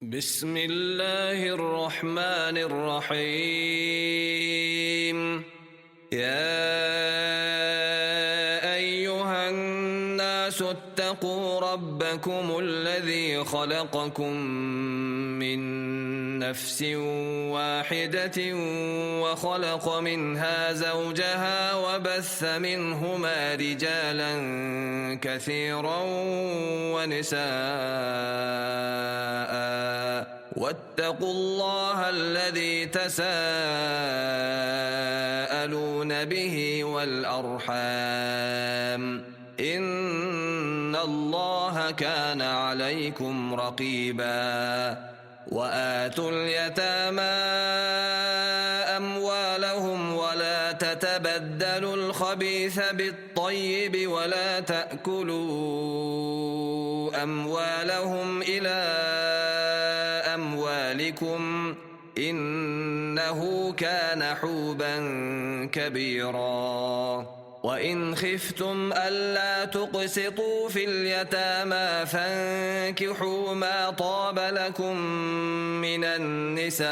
بسم الله الرحمن الرحيم. يا أيها الناس اتقوا ربكم الذي خلقكم من نفس واحدة وخلق منها زوجها وبث منهما رجالا كثيرا ونساء، واتقوا الله الذي تساءلون به والأرحام، إن الله كان عليكم رقيبا. وآتوا اليتامى أموالهم ولا تتبدلوا الخبيث بالطيب ولا تأكلوا أموالهم إلى أموالكم، إنه كان حوبا كبيرا. وإن خفتم ألا تقسطوا في اليتامى فانكحوا ما طاب لكم من النساء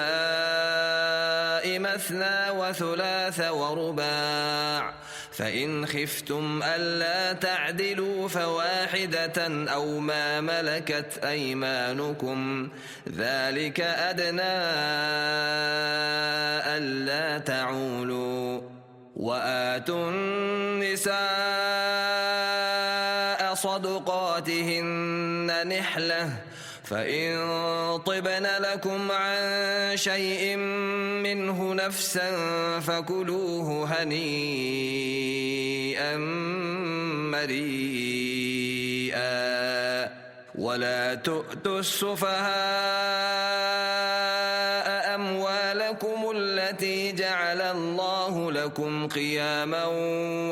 مثنى وثلاث ورباع، فإن خفتم ألا تعدلوا فواحدة أو ما ملكت أيمانكم، ذلك أدنى ألا تعولوا. وآتوا النساء صدقاتهن نحلة، فإن طبن لكم عن شيء منه نفسا فكلوه هنيئا مريئا. ولا تؤتوا السفهاء أموالكم التي جعل الله لكم قياما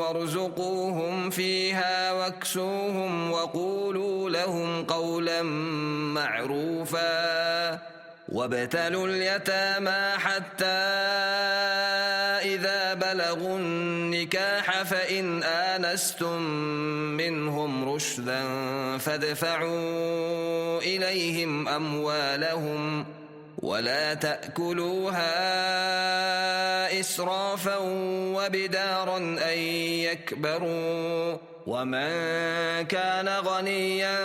وارزقوهم فيها واكسوهم وقولوا لهم قولا معروفا. وابتلوا اليتامى حتى إذا بلغوا النكاح فإن آنستم منهم رشدا فادفعوا إليهم أموالهم ولا تأكلوها إسرافا وبدارا أن يكبروا. ومن كان غنيا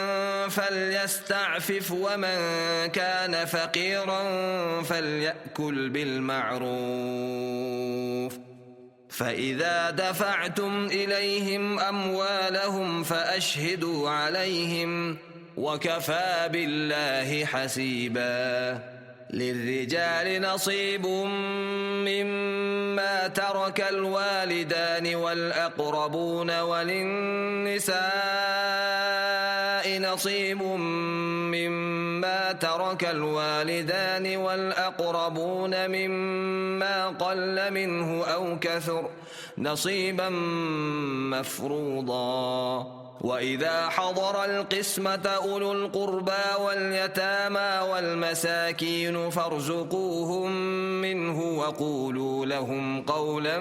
فليستعفف ومن كان فقيرا فليأكل بالمعروف. فإذا دفعتم إليهم أموالهم فأشهدوا عليهم، وكفى بالله حسيبا. للرجال نصيب مما ترك الوالدان والأقربون، وللنساء نصيب مما ترك الوالدان والأقربون مما قل منه أو كثر، نصيبا مفروضا. وإذا حضر القسمة أولو القربى واليتامى والمساكين فارزقوهم منه وقولوا لهم قولا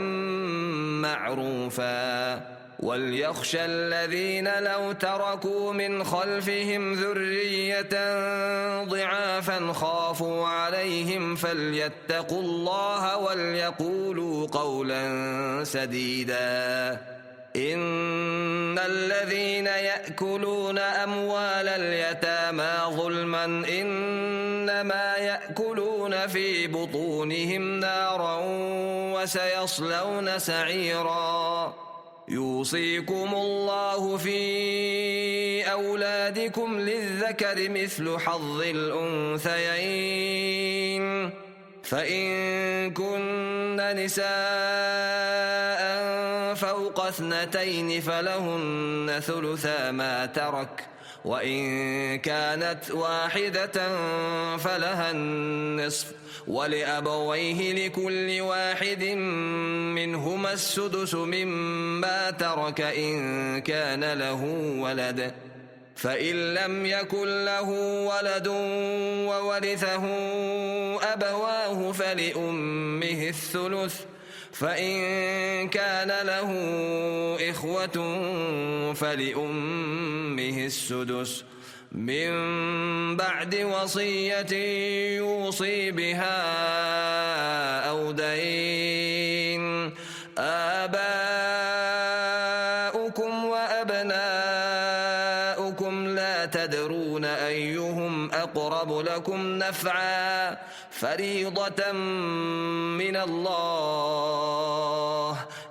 معروفا. وليخشى الذين لو تركوا من خلفهم ذرية ضعافا خافوا عليهم فليتقوا الله وليقولوا قولا سديدا. إن الذين يأكلون أموال اليتامى ظلما إنما يأكلون في بطونهم نارا وسيصلون سعيرا. يوصيكم الله في أولادكم للذكر مثل حظ الأنثيين، فإن كن نساء فوق 2 فلهن ثلثا ما ترك، وإن كانت واحدة فلها النصف، ولأبويه لكل واحد منهما السدس مما ترك إن كان له ولد، فإن لم يكن له ولد وورثه أبواه فلأمه الثلث، فإن كان له إخوة فلأمه السدس، من بعد وصية يوصي بها أو دين. آباؤكم وأبناؤكم لا تدرون أيهم أقرب لكم نفعا فريضة من الله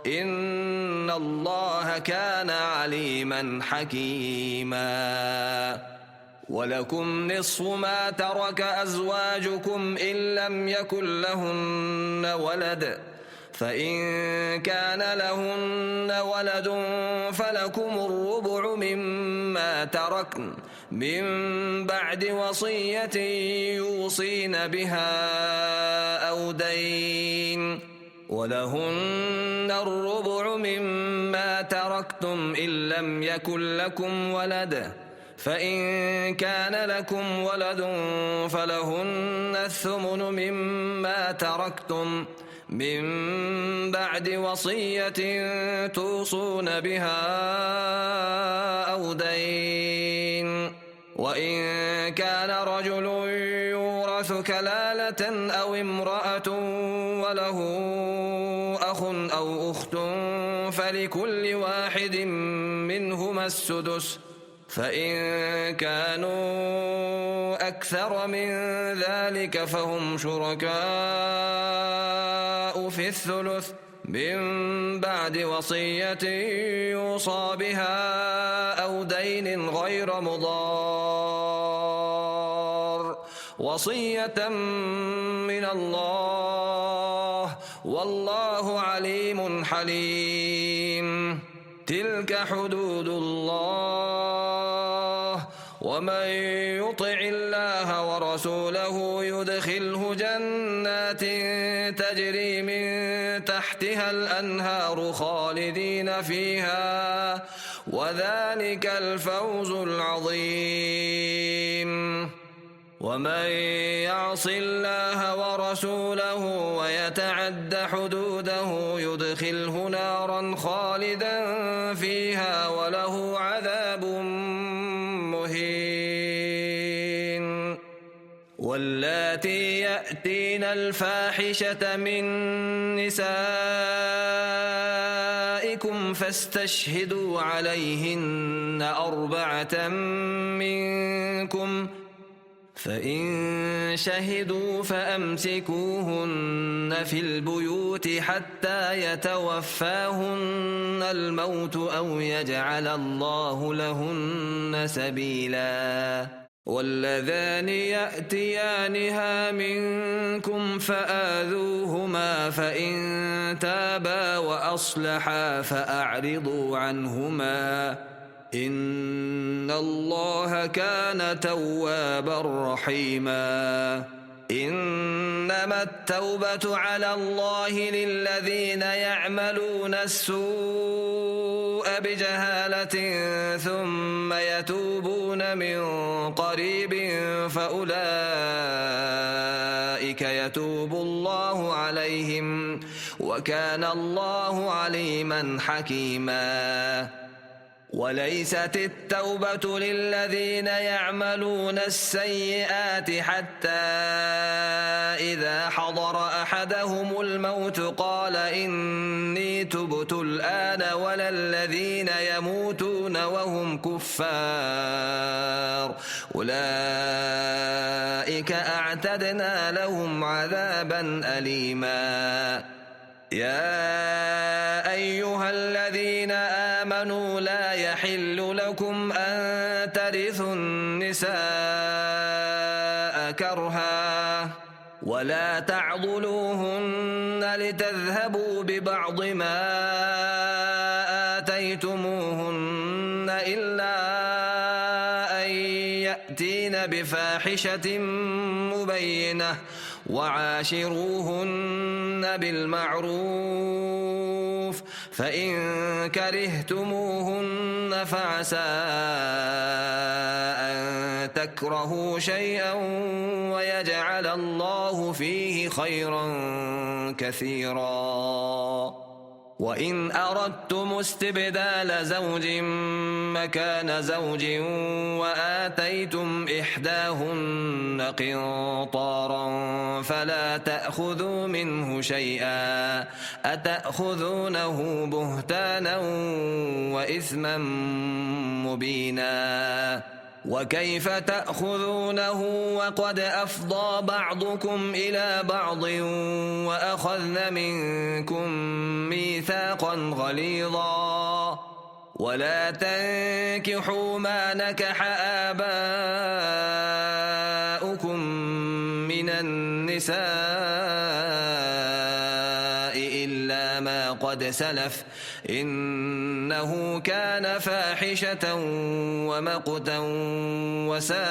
إن الله كان عليما حكيما. ولكم نصف ما ترك أزواجكم إن لم يكن لهن ولد، فإن كان لهن ولد فلكم الربع مما تركن من بعد وصية يوصين بها أو دين. ولهن الربع مما تركتم إن لم يكن لكم ولد، فإن كان لكم ولد فلهن الثمن مما تركتم من بعد وصية توصون بها أو دين. وإن كان رجل يورث كلالة أو امرأة وله أخ أو أخت فلكل واحد منهما السدس، فإن كانوا أكثر من ذلك فهم شركاء في الثلث من بعد وصية يوصى بها أو دين غير مضار، وصية من الله والله عليم حليم. تلك حدود الله، ومن يطع الله ورسوله يدخله جنات تجري من تحتها الأنهار خالدين فيها، وذلك الفوز العظيم. ومن يعص الله ورسوله ويتعد حدوده يدخله نارا خالدا فيها وله عذاب مهين. واللاتي يأتين الفاحشة من نسائكم فاستشهدوا عليهن 4 منكم، فإن شهدوا فأمسكوهن في البيوت حتى يتوفاهن الموت أو يجعل الله لهن سبيلا. واللذان يأتيانها منكم فآذوهما، فإن تابا وأصلحا فأعرضوا عنهما إن الله كان توابا رحيما. إنما التوبة على الله للذين يعملون السوء بجهالة ثم يتوبون من قريب فأولئك يتوب الله عليهم وكان الله عليما حكيما. وليست التوبة للذين يعملون السيئات حتى إذا حضر أحدهم الموت قال إني تبت الآن، ولا الذين يموتون وهم كفار أولئك أعتدنا لهم عذابا أليما. يا أيها الذين آمنوا لا يحل لكم أن ترثوا النساء كرها ولا تعضلوهن لتذهبوا ببعض ما آتيتموهن إلا أن يأتين بفاحشة مبينة وعاشروهن بالمعروف، فإن كرهتموهن فعسى أن تكرهوا شيئا ويجعل الله فيه خيرا كثيرا. وإن أردتم استبدال زوج مكان زوج وآتيتم إحداهن قنطارا فلا تأخذوا منه شيئا أتأخذونه بهتانا وإثما مبينا وكيف تأخذونه وقد أفضى بعضكم إلى بعض وأخذن منكم ميثاقا غليظا ولا تنكحوا ما نكح آباؤكم من النساء إلا ما قد سلف إنه كان فاحشة ومقتا وساء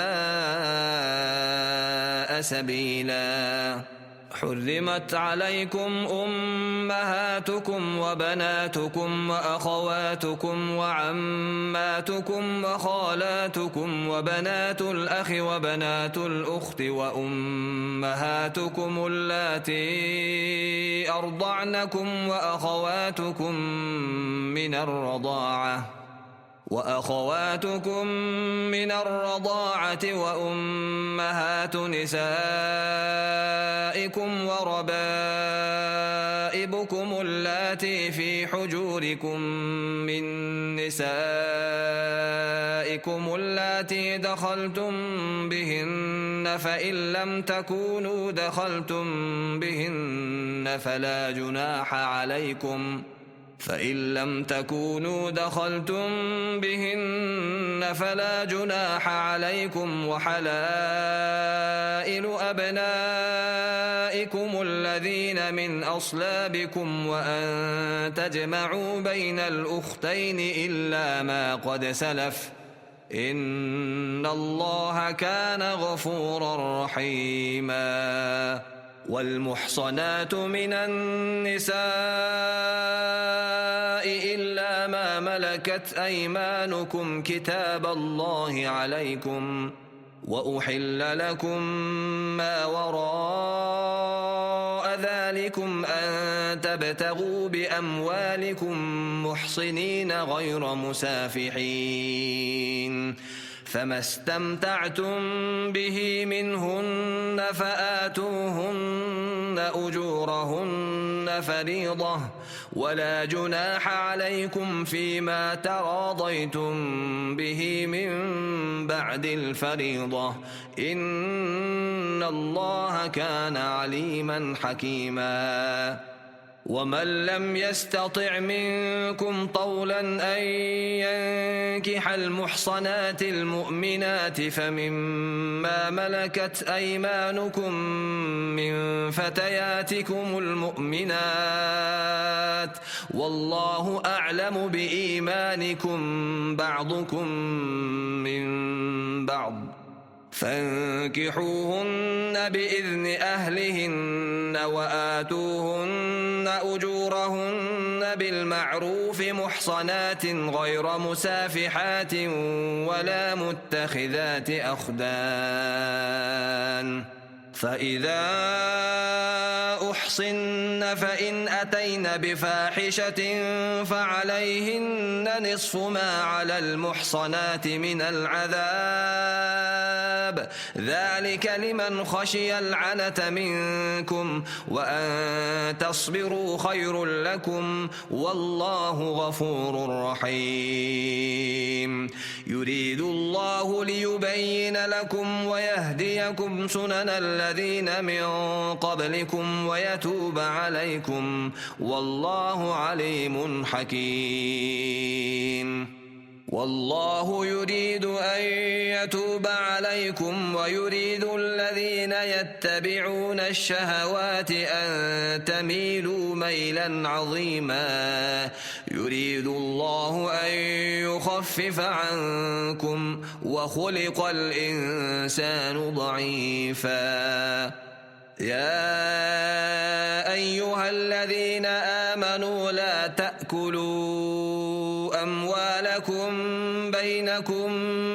سبيلا حرمت عليكم أمهاتكم وبناتكم وأخواتكم وعماتكم وخالاتكم وبنات الأخ وبنات الأخت وأمهاتكم اللاتي أرضعنكم وأخواتكم من الرضاعة وأمهات نسائكم وربائبكم اللاتي في حجوركم من نسائكم اللاتي دخلتم بهن فإن لم تكونوا دخلتم بهن فلا جناح عليكم وحلائل أبنائكم الذين من أصلابكم وأن تجمعوا بين الأختين إلا ما قد سلف إن الله كان غفورا رحيما والمحصنات من النساء إلا ما ملكت أيمانكم كتاب الله عليكم وأحل لكم ما وراء ذلكم أن تبتغوا بأموالكم محصنين غير مسافحين فما استمتعتم به منهن فآتوهن أجورهن فريضة ولا جناح عليكم فيما تراضيتم به من بعد الفريضة إن الله كان عليما حكيما ومن لم يستطع منكم طولا أن ينكح المحصنات المؤمنات فمما ملكت أيمانكم من فتياتكم المؤمنات والله أعلم بإيمانكم بعضكم من بعض فانكحوهن بإذن أهلهن وآتوهن أجورهن بالمعروف محصنات غير مسافحات ولا متخذات أخدان فإذا أحصن فإن أتين بفاحشة فعليهن نصف ما على المحصنات من العذاب ذلك لمن خشي العنة منكم وأن تصبروا خير لكم والله غفور رحيم يريد الله ليبين لكم ويهديكم سنن الذين من قبلكم ويتوب عليكم والله عليم حكيم والله يريد أن يتوب عليكم ويريد الذين يتبعون الشهوات أن تميلوا ميلا عظيما يريد الله أن يخفف عنكم وخلق الإنسان ضعيفا يا أيها الذين آمنوا لا تأكلوا أموالكم بينكم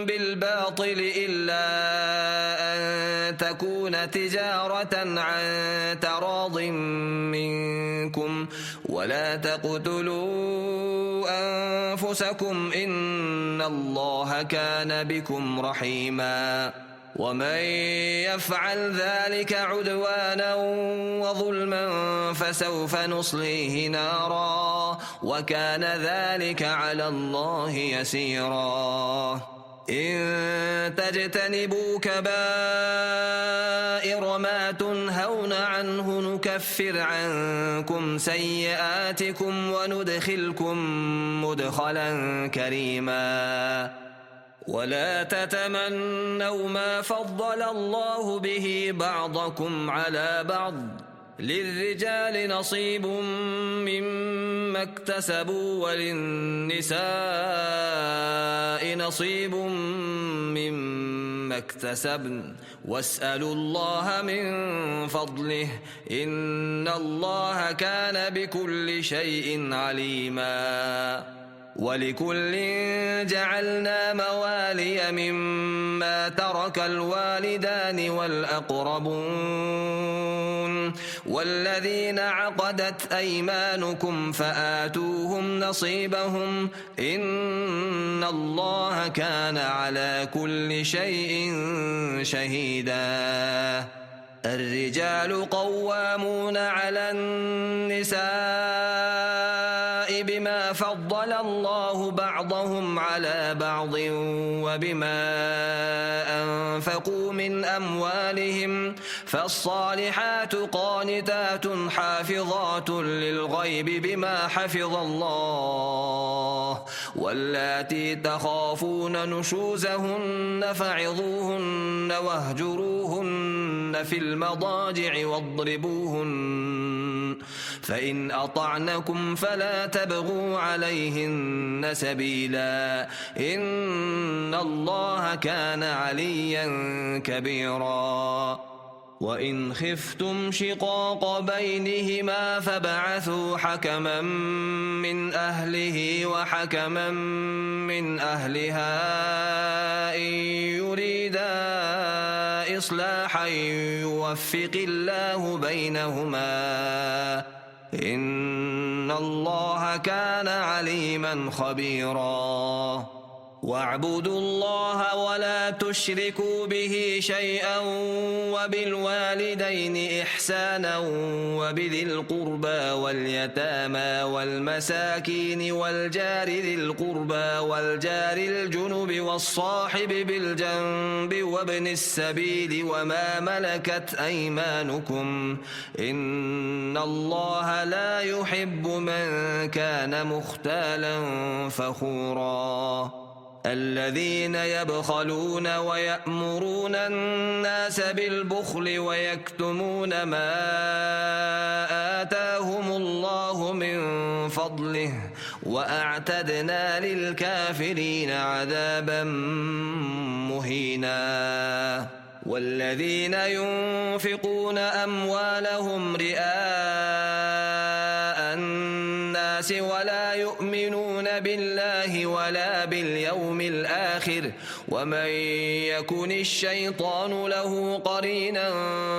بالباطل إلا أن تكون تجارة عن تراض منكم ولا تقتلوا أنفسكم إن الله كان بكم رحيما ومن يفعل ذلك عدوانا وظلما فسوف نصليه نارا وكان ذلك على الله يسيرا إن تجتنبوا كبائر ما تنهون عنه نكفر عنكم سيئاتكم وندخلكم مدخلا كريما ولا تتمنوا ما فضل الله به بعضكم على بعض للرجال نصيب مما اكتسبوا وللنساء نصيب مما اكتسبن واسألوا الله من فضله إن الله كان بكل شيء عليما ولكل جعلنا موالي مما ترك الوالدان والأقربون والذين عقدت أيمانكم فآتوهم نصيبهم إن الله كان على كل شيء شهيدا الرجال قوامون على النساء بما فضل الله بعضهم على بعض وبما أنفقوا من أموالهم فالصالحات قانتات حافظات للغيب بما حفظ الله واللاتي تخافون نشوزهن فعظوهن واهجروهن في المضاجع واضربوهن فإن أطعنكم فلا تبغوا عليهن سبيلا إن الله كان عليا كبيرا وإن خفتم شقاق بينهما فابعثوا حكما من أهله وحكما من أهلها إن يريدا إصلاحا يوفق الله بينهما إن الله كان عليما خبيرا واعبدوا الله ولا تشركوا به شيئا وبالوالدين إحسانا وبذي القربى واليتامى والمساكين والجار ذي القربى والجار الجنب والصاحب بالجنب وابن السبيل وما ملكت أيمانكم إن الله لا يحب من كان مختالا فخورا الذين يبخلون ويأمرون الناس بالبخل ويكتمون ما آتاهم الله من فضله وأعتدنا للكافرين عذابا مهينا والذين ينفقون أموالهم رئاء الناس ولا يؤمنون بالله ولا باليوم الآخر ومن يكن الشيطان له قرينا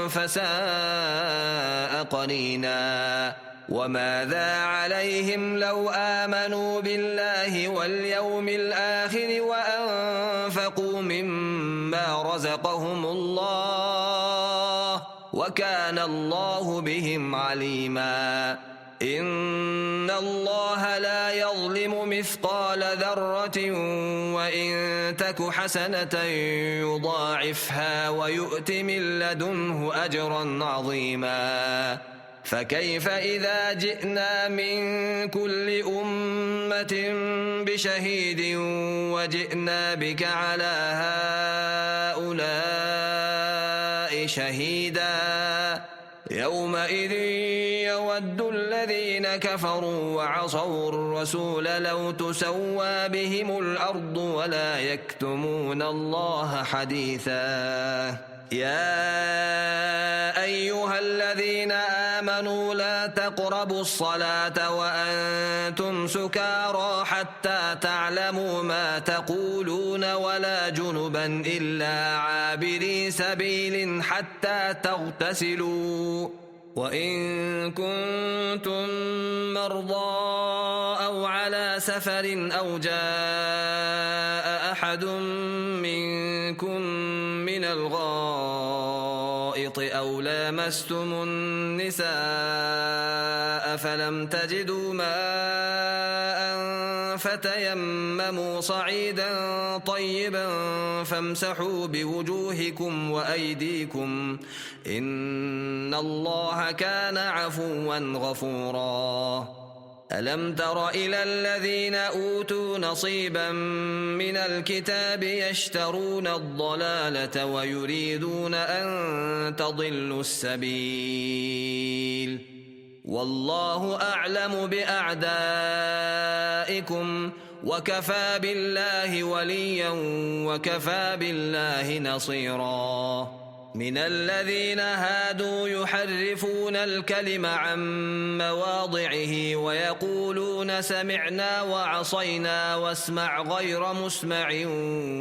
فساء قرينا وماذا عليهم لو آمنوا بالله واليوم الآخر وأنفقوا مما رزقهم الله وكان الله بهم عليما إن الله لا يظلم مثقال ذرة وإن تك حسنة يضاعفها ويؤت من لدنه أجرا عظيما فكيف إذا جئنا من كل أمة بشهيد وجئنا بك على هؤلاء شهيدا يومئذ يود الذين كفروا وعصوا الرسول لو تسوى بهم الأرض ولا يكتمون الله حديثا يا أيها الذين آمنوا لا تقربوا الصلاة وأنتم سكارى حتى تعلموا ما تقولون ولا جنبا إلا عابري سبيل حتى تغتسلوا وإن كنتم مرضى أو على سفر أو جاء أحد منكم من الغائط أو لامستم النساء فلم تجدوا ماء فتيمموا صعيدا طيبا فامسحوا بوجوهكم وأيديكم إن الله كان عفوا غفورا ألم تر إلى الذين أوتوا نصيبا من الكتاب يشترون الضلالة ويريدون أن تضلوا السبيل والله أعلم بأعدائكم وكفى بالله وليا وكفى بالله نصيرا من الذين هادوا يحرفون الكلم عن مواضعه ويقولون سمعنا وعصينا واسمع غير مسمع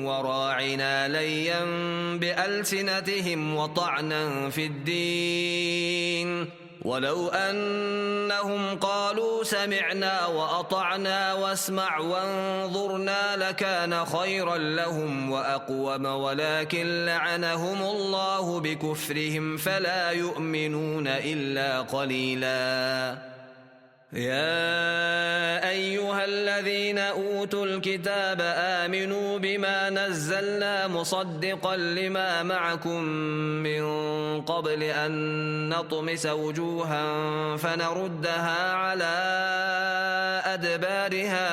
وراعنا ليا بألسنتهم وطعنا في الدين ولو أنهم قالوا سمعنا وأطعنا واسمع وانظرنا لكان خيرا لهم وأقوم ولكن لعنهم الله بكفرهم فلا يؤمنون إلا قليلا يا أيها الذين أوتوا الكتاب آمنوا بما نزلنا مصدقا لما معكم من قبل أن نطمس وجوها فنردها على أدبارها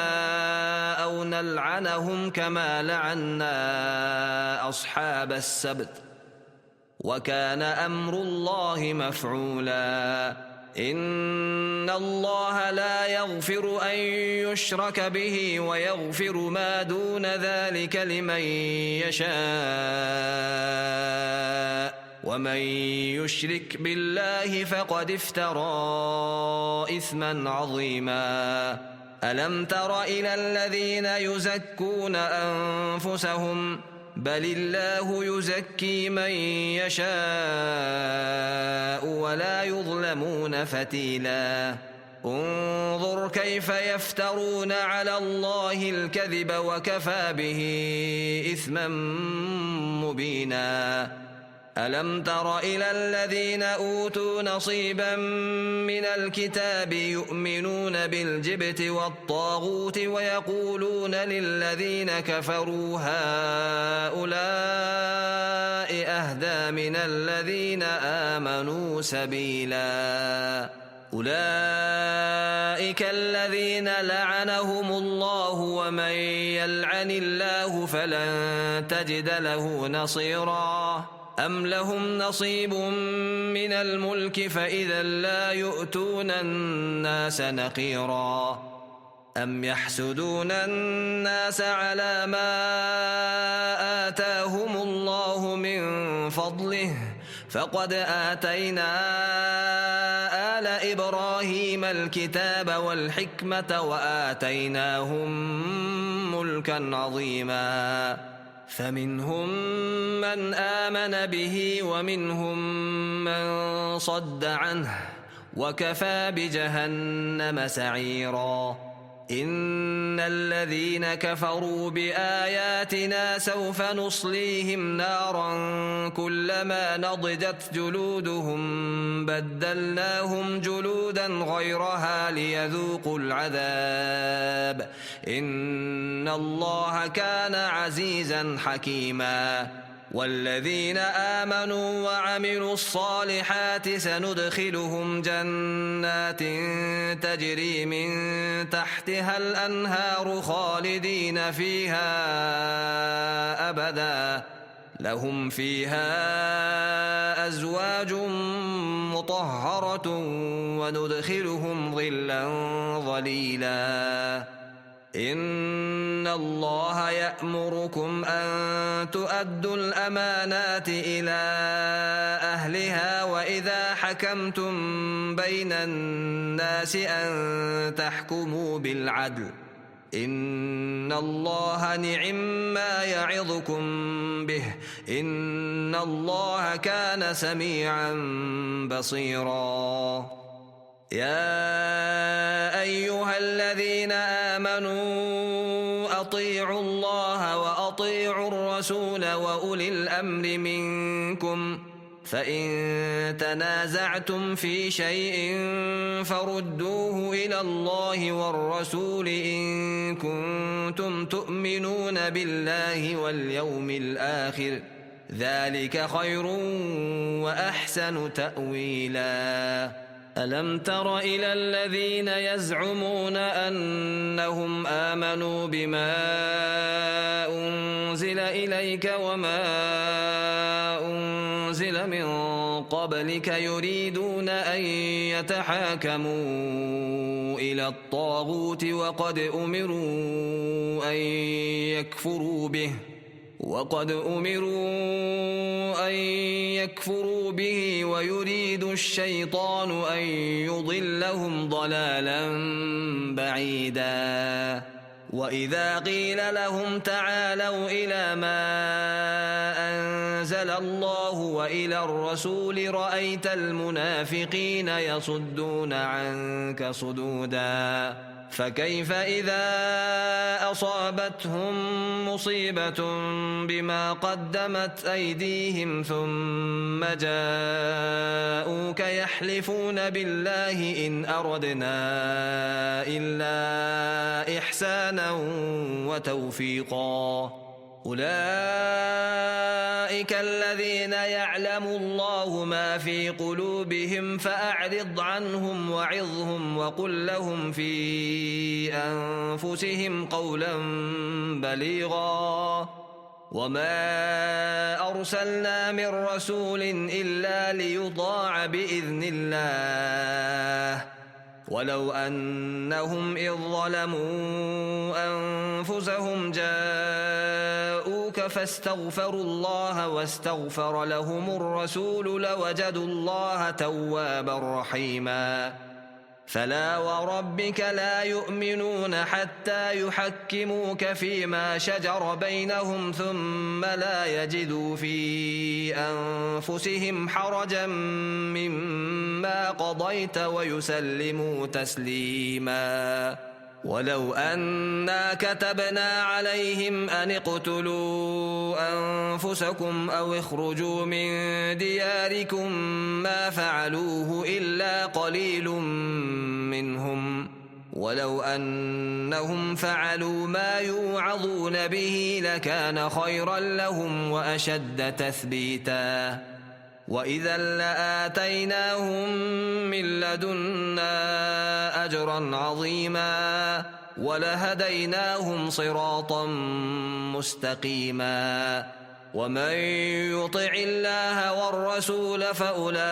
أو نلعنهم كما لعنا أصحاب السبت وكان أمر الله مفعولا إن الله لا يغفر أن يشرك به ويغفر ما دون ذلك لمن يشاء ومن يشرك بالله فقد افترى إثما عظيما ألم تر إلى الذين يزكون أنفسهم بل الله يزكي من يشاء ولا يظلمون فتيلا انظر كيف يفترون على الله الكذب وكفى به إثما مبينا ألم تر إلى الذين أوتوا نصيبا من الكتاب يؤمنون بالجبت والطاغوت ويقولون للذين كفروا هؤلاء أهدى من الذين آمنوا سبيلا أولئك الذين لعنهم الله ومن يلعن الله فلن تجد له نصيرا أم لهم نصيب من الملك فإذا لا يؤتون الناس نقيرا أم يحسدون الناس على ما آتاهم الله من فضله فقد آتينا آل إبراهيم الكتاب والحكمة وآتيناهم ملكا عظيما فمنهم من آمن به ومنهم من صد عنه وكفى بجهنم سعيرا إن الذين كفروا بآياتنا سوف نصليهم نارا كلما نضجت جلودهم بدلناهم جلودا غيرها ليذوقوا العذاب إن الله كان عزيزا حكيما والذين آمنوا وعملوا الصالحات سندخلهم جنات تجري من تحتها الأنهار خالدين فيها أبدا لهم فيها أزواج مطهرة وندخلهم ظلا ظليلا إن الله يأمركم أن تؤدوا الأمانات إلى أهلها وإذا حكمتم بين الناس أن تحكموا بالعدل إن الله نعم يعظكم به إن الله كان سميعا بصيرا يا أيها الذين آمنوا أطيعوا الله وأطيعوا الرسول وأولي الأمر منكم فإن تنازعتم في شيء فردوه إلى الله والرسول إن كنتم تؤمنون بالله واليوم الآخر ذلك خير وأحسن تأويلا ألم تر إلى الذين يزعمون أنهم آمنوا بما أنزل إليك وما أنزل من قبلك يريدون أن يتحاكموا إلى الطاغوت وقد أمروا أن يكفروا به ويريد الشيطان أن يضلهم ضلالا بعيدا وإذا قيل لهم تعالوا إلى ما أنزل الله وإلى الرسول رأيت المنافقين يصدون عنك صدودا فكيف إذا أصابتهم مصيبة بما قدمت أيديهم ثم جاءوك يحلفون بالله إن أردنا إلا إحسانا وتوفيقا أولئك الذين يعلم الله ما في قلوبهم فأعرض عنهم وعظهم وقل لهم في أنفسهم قولا بليغا وما أرسلنا من رسول إلا ليطاع بإذن الله ولو أنهم إذ ظلموا أنفسهم جاءوك فاستغفروا الله واستغفر لهم الرسول لوجدوا الله توابا رحيما فلا وربك لا يؤمنون حتى يحكموك فيما شجر بينهم ثم لا يجدوا في أنفسهم حرجا مما قضيت ويسلموا تسليما ولو أنا كتبنا عليهم أن اقتلوا أنفسكم أو اخرجوا من دياركم ما فعلوه إلا قليل منهم ولو أنهم فعلوا ما يوعظون به لكان خيرا لهم وأشد تثبيتا وإذا لآتيناهم من لدنا أجرا عظيما ولهديناهم صراطا مستقيما ومن يطع الله والرسول فأولئك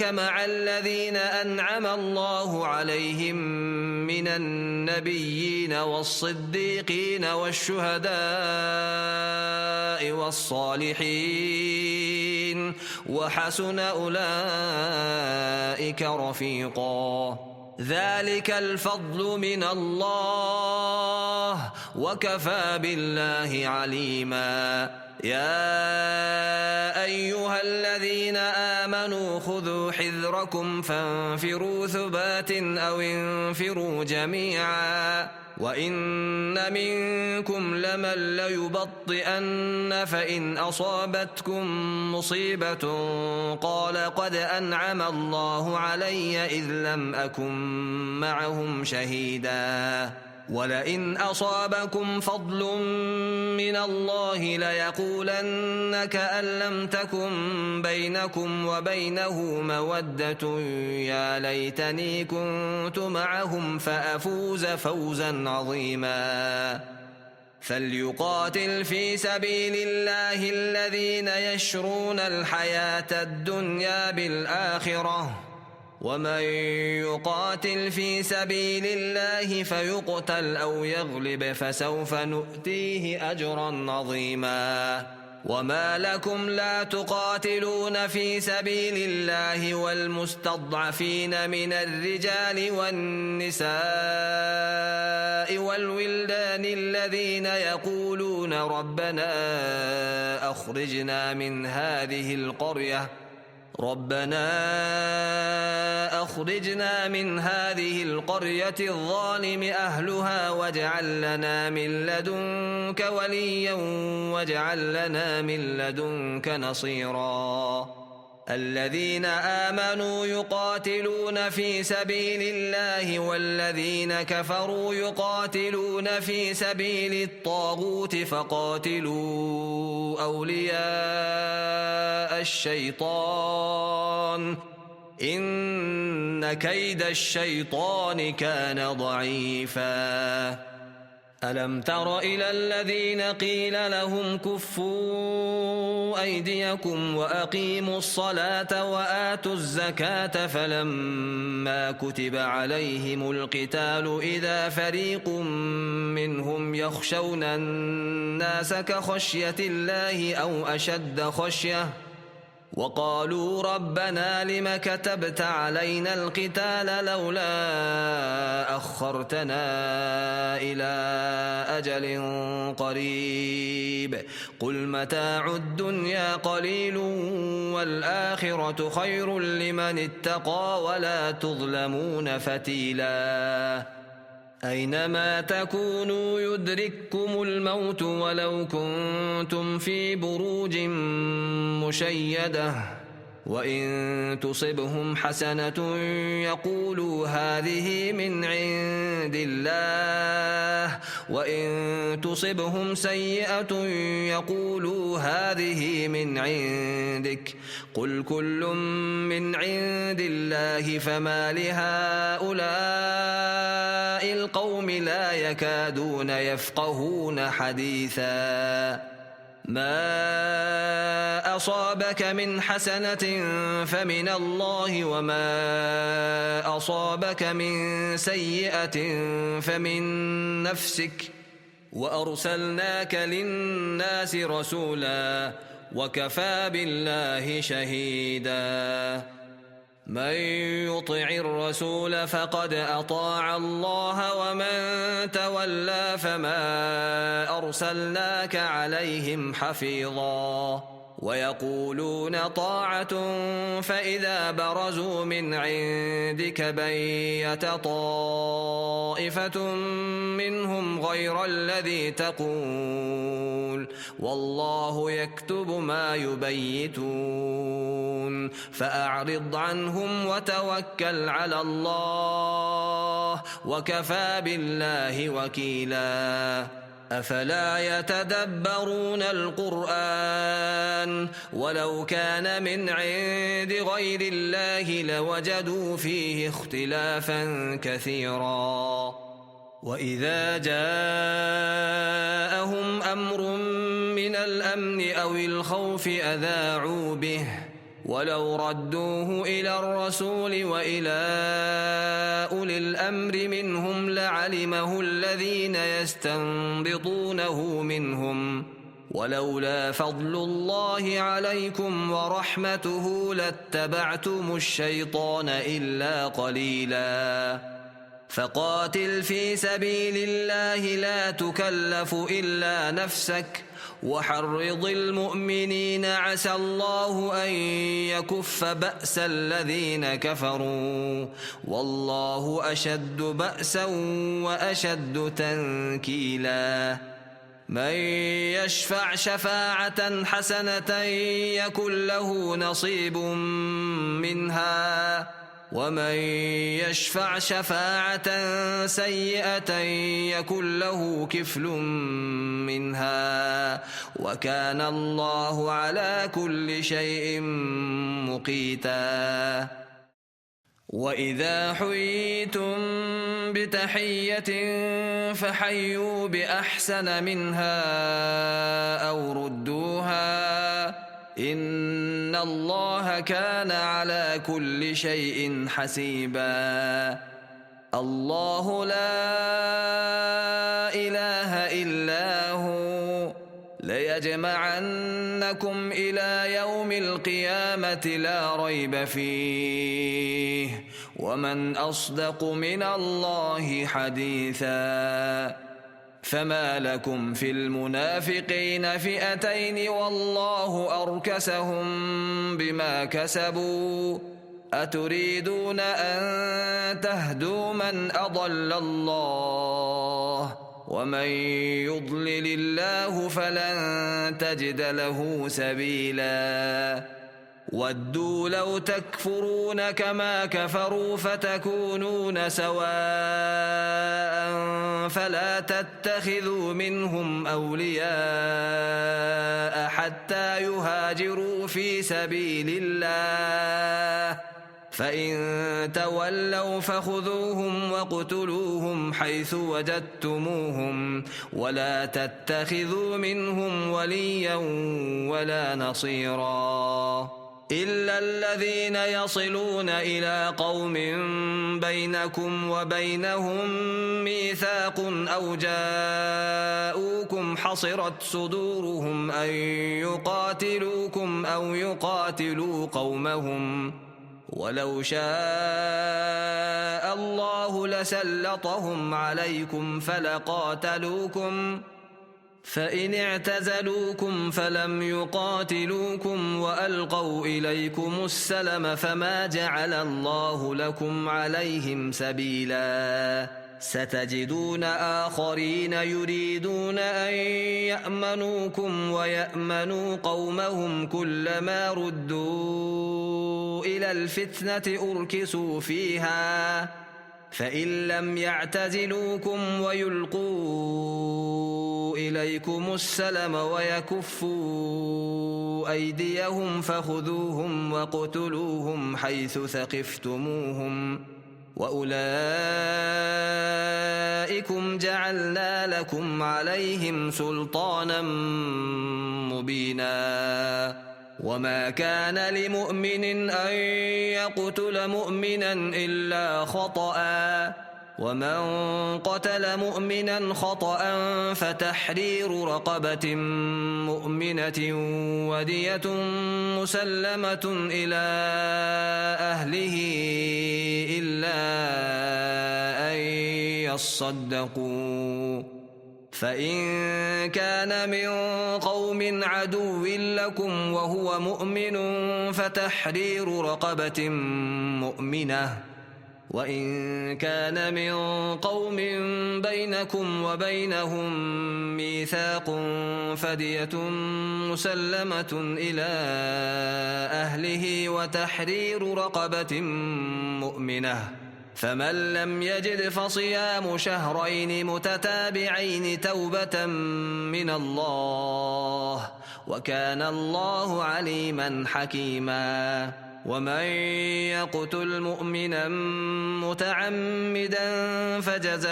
مع الذين أنعم الله عليهم من النبيين والصديقين والشهداء والصالحين وحسن أولئك رفيقا ذلك الفضل من الله وكفى بالله عليما يا أيها الذين آمنوا خذوا حذركم فانفروا ثبات أو انفروا جميعا وإن منكم لمن ليبطئن فإن أصابتكم مصيبة قال قد أنعم الله علي إذ لم أكن معهم شهيدا ولئن أصابكم فضل من الله ليقولن كأن لم تكن بينكم وبينه مودة يا ليتني كنت معهم فأفوز فوزا عظيما فليقاتل في سبيل الله الذين يشرون الحياة الدنيا بالآخرة ومن يقاتل في سبيل الله فيقتل أو يغلب فسوف نؤتيه أجرا عظيما وما لكم لا تقاتلون في سبيل الله والمستضعفين من الرجال والنساء والولدان الذين يقولون ربنا أخرجنا من هذه القرية الظالم أهلها واجعل لنا من لدنك وليا واجعل لنا من لدنك نصيرا الذين آمنوا يقاتلون في سبيل الله والذين كفروا يقاتلون في سبيل الطاغوت فقاتلوا أولياء الشيطان إن كيد الشيطان كان ضعيفا ألم تر إلى الذين قيل لهم كفوا أيديكم وأقيموا الصلاة وآتوا الزكاة فلما كتب عليهم القتال إذا فريق منهم يخشون الناس كخشية الله أو أشد خشية وقالوا ربنا لم كتبت علينا القتال لولا أخرتنا إلى أجل قريب قل متاع الدنيا قليل والآخرة خير لمن اتقى ولا تظلمون فتيلا أينما تكونوا يدرككم الموت ولو كنتم في بروج مشيدة وإن تصبهم حسنة يقولوا هذه من عند الله وإن تصبهم سيئة يقولوا هذه من عندك قل كل من عند الله فما لهؤلاء القوم لا يكادون يفقهون حديثا ما أصابك من حسنة فمن الله وما أصابك من سيئة فمن نفسك وأرسلناك للناس رسولا وكفى بالله شهيدا من يطع الرسول فقد أطاع الله ومن تولى فما أرسلناك عليهم حفيظا ويقولون طاعة فإذا برزوا من عندك بيت طائفة منهم غير الذي تقول والله يكتب ما يبيتون فأعرض عنهم وتوكل على الله وكفى بالله وكيلا أفلا يتدبرون القرآن ولو كان من عند غير الله لوجدوا فيه اختلافا كثيرا وإذا جاءهم أمر من الأمن أو الخوف أذاعوا به ولو ردوه إلى الرسول وإلى أولي الأمر منهم لعلمه الذين يستنبطونه منهم ولولا فضل الله عليكم ورحمته لاتبعتم الشيطان إلا قليلا فقاتل في سبيل الله لا تكلف إلا نفسك وحرض المؤمنين عسى الله أن يكف بأس الذين كفروا والله أشد بأسا وأشد تنكيلا من يشفع شفاعة حسنة يكن له نصيب منها ومن يشفع شفاعة سيئة يكن له كفل منها وكان الله على كل شيء مقيتا وإذا حييتم بتحية فحيوا بأحسن منها أو ردوها إن الله كان على كل شيء حسيبا. الله لا إله إلا هو ليجمعنكم إلى يوم القيامة لا ريب فيه ومن أصدق من الله حديثا. فما لكم في المنافقين فئتين والله أركسهم بما كسبوا أتريدون أن تهدوا من أضل الله ومن يضلل الله فلن تجد له سبيلا. ودوا لو تكفرون كما كفروا فتكونون سواء فلا تتخذوا منهم أولياء حتى يهاجروا في سبيل الله فإن تولوا فخذوهم واقتلوهم حيث وجدتموهم ولا تتخذوا منهم وليا ولا نصيرا إلا الذين يصلون إلى قوم بينكم وبينهم ميثاق أو جاءوكم حصرت صدورهم أن يقاتلوكم أو يقاتلوا قومهم ولو شاء الله لسلطهم عليكم فلقاتلوكم فإن اعتزلوكم فلم يقاتلوكم وألقوا إليكم السلم فما جعل الله لكم عليهم سبيلا. ستجدون آخرين يريدون أن يأمنوكم ويأمنوا قومهم كلما ردوا إلى الفتنة أركسوا فيها فإن لم يعتزلوكم ويلقوا إليكم السلم ويكفوا أيديهم فخذوهم واقتلوهم حيث ثقفتموهم وأولئكم جعلنا لكم عليهم سلطانا مبينا. وما كان لمؤمن أن يقتل مؤمنا إلا خطأ ومن قتل مؤمنا خطأ فتحرير رقبة مؤمنة ودية مسلمة إلى أهله إلا أن يصدقوا فإن كان من قوم عدو لكم وهو مؤمن فتحرير رقبة مؤمنة وإن كان من قوم بينكم وبينهم ميثاق فدية مسلمة إلى أهله وتحرير رقبة مؤمنة فمن لم يجد فصيام شهرين متتابعين توبة من الله وكان الله عليما حكيما. ومن يقتل مؤمنا متعمدا فجزاؤه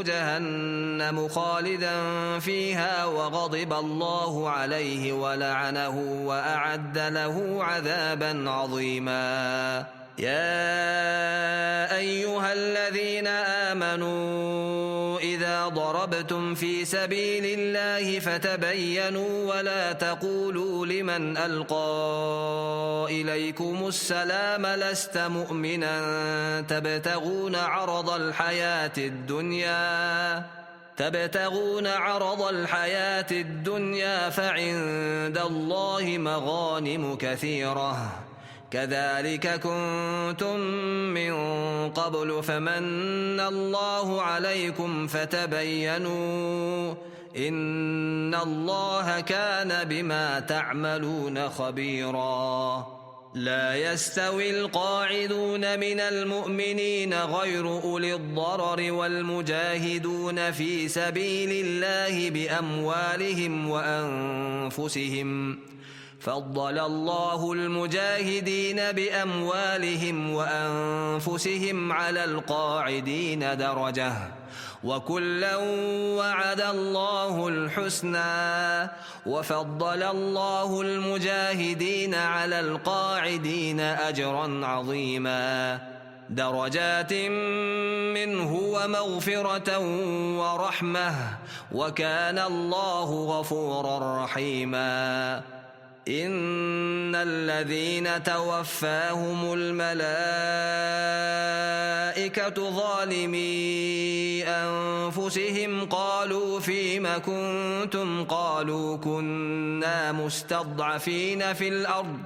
جهنم خالدا فيها وغضب الله عليه ولعنه وأعد له عذابا عظيما. يا أيها الذين آمنوا إذا ضربتم في سبيل الله فتبينوا ولا تقولوا لمن ألقى إليكم السلام لست مؤمنا تبتغون عرض الحياة الدنيا فعند الله مغانم كثيرة كذلك كنتم من قبل فمن الله عليكم فتبينوا إن الله كان بما تعملون خبيرا. لا يستوي القاعدون من المؤمنين غير أولي الضرر والمجاهدون في سبيل الله بأموالهم وأنفسهم فضل الله المجاهدين بأموالهم وأنفسهم على القاعدين درجة وكلا وعد الله الحسنى وفضل الله المجاهدين على القاعدين أجرا عظيما درجات منه ومغفرة ورحمة وكان الله غفورا رحيما إن الذين توفاهم الملائكة ظالمي أنفسهم قالوا فيم كنتم قالوا كنا مستضعفين في الأرض